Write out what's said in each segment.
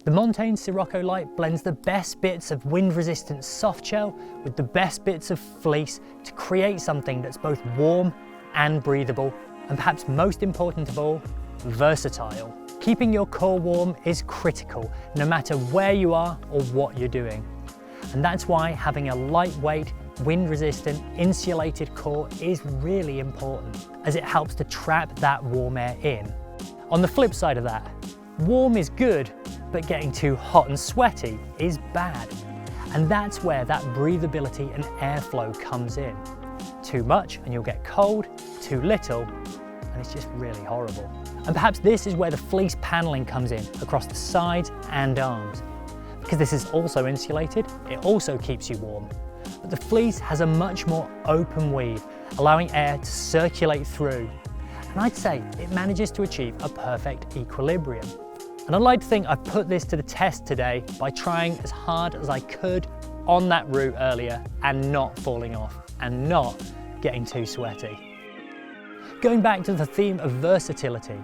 The Montane Sirocco Lite blends the best bits of wind-resistant soft shell with the best bits of fleece to create something that's both warm and breathable, and perhaps most important of all, versatile. Keeping your core warm is critical, no matter where you are or what you're doing. And that's why having a lightweight, wind-resistant, insulated core is really important, as it helps to trap that warm air in. On the flip side of that, warm is good, but getting too hot and sweaty is bad. And that's where that breathability and airflow comes in. Too much and you'll get cold, too little, and it's just really horrible. And perhaps this is where the fleece paneling comes in across the sides and arms. Because this is also insulated, it also keeps you warm. But the fleece has a much more open weave, allowing air to circulate through. And I'd say it manages to achieve a perfect equilibrium. And I'd like to think I've put this to the test today by trying as hard as I could on that route earlier and not falling off and not getting too sweaty. Going back to the theme of versatility,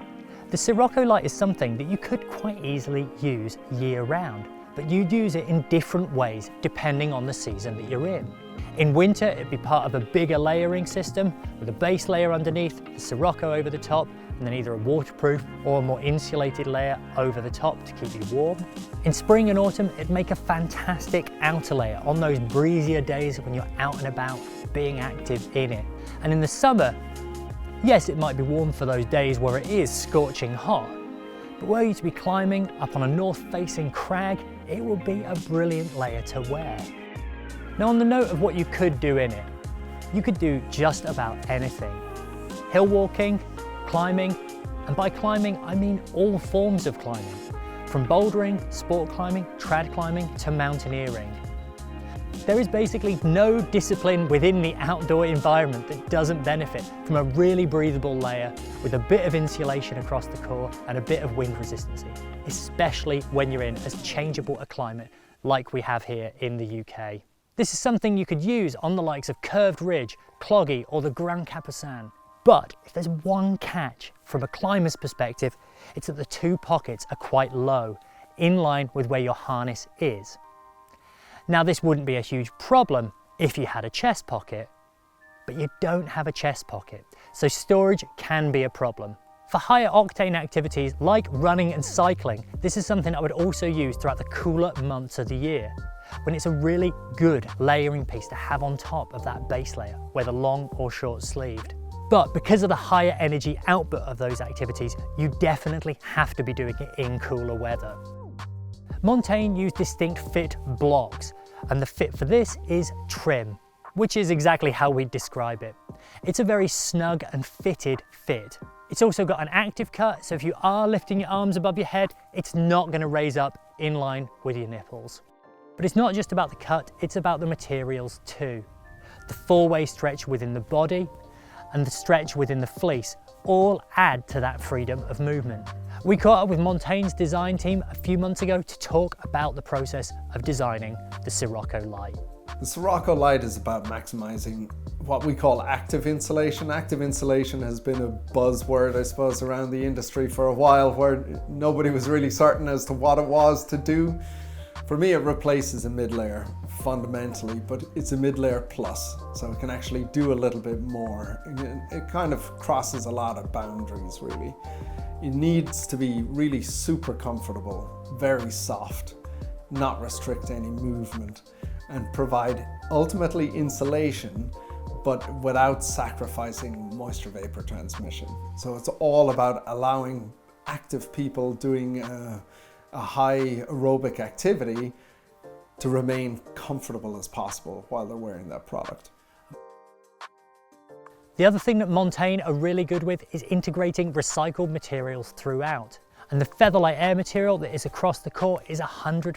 the Sirocco Lite is something that you could quite easily use year round, but you'd use it in different ways depending on the season that you're in. In winter, it'd be part of a bigger layering system with a base layer underneath, the Sirocco over the top, and then either a waterproof or a more insulated layer over the top to keep you warm. In spring and autumn, it'd make a fantastic outer layer on those breezier days when you're out and about being active in it. And in the summer, yes, it might be warm for those days where it is scorching hot, but were you to be climbing up on a north-facing crag, it will be a brilliant layer to wear. Now, on the note of what you could do in it, you could do just about anything. Hill walking, climbing, and by climbing, I mean all forms of climbing, from bouldering, sport climbing, trad climbing, to mountaineering. There is basically no discipline within the outdoor environment that doesn't benefit from a really breathable layer with a bit of insulation across the core and a bit of wind resistance, especially when you're in as changeable a climate like we have here in the UK. This is something you could use on the likes of Curved Ridge, Cloggy, or the Grand Capucin. But if there's one catch from a climber's perspective, it's that the two pockets are quite low, in line with where your harness is. Now, this wouldn't be a huge problem if you had a chest pocket, but you don't have a chest pocket, so storage can be a problem. For higher octane activities like running and cycling, this is something I would also use throughout the cooler months of the year, when it's a really good layering piece to have on top of that base layer, whether long or short sleeved. But because of the higher energy output of those activities, you definitely have to be doing it in cooler weather. Montane use distinct fit blocks, and the fit for this is trim, which is exactly how we describe it. It's a very snug and fitted fit. It's also got an active cut, so if you are lifting your arms above your head, it's not going to raise up in line with your nipples. But it's not just about the cut, it's about the materials too. The four-way stretch within the body and the stretch within the fleece all add to that freedom of movement. We caught up with Montane's design team a few months ago to talk about the process of designing the Sirocco Lite. The Sirocco Lite is about maximizing what we call active insulation. Active insulation has been a buzzword, I suppose, around the industry for a while, where nobody was really certain as to what it was to do. For me, it replaces a mid-layer fundamentally, but it's a mid-layer plus, so it can actually do a little bit more. It kind of crosses a lot of boundaries, really. It needs to be really super comfortable, very soft, not restrict any movement, and provide ultimately insulation, but without sacrificing moisture vapor transmission. So it's all about allowing active people doing a high aerobic activity to remain comfortable as possible while they're wearing that product. The other thing that Montane are really good with is integrating recycled materials throughout. And the Featherlight Air material that is across the core is 100%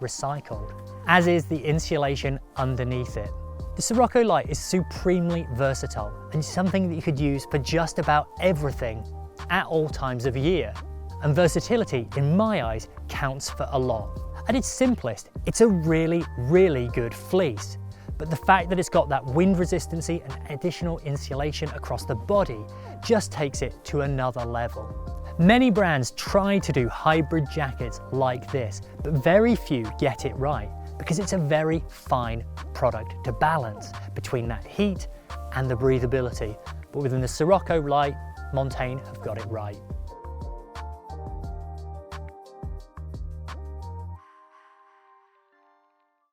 recycled, as is the insulation underneath it. The Sirocco Lite is supremely versatile and something that you could use for just about everything at all times of year. And versatility, in my eyes, counts for a lot. At its simplest, it's a really, really good fleece. But the fact that it's got that wind resistancy and additional insulation across the body just takes it to another level. Many brands try to do hybrid jackets like this, but very few get it right because it's a very fine product to balance between that heat and the breathability. But within the Sirocco Lite, Montane have got it right.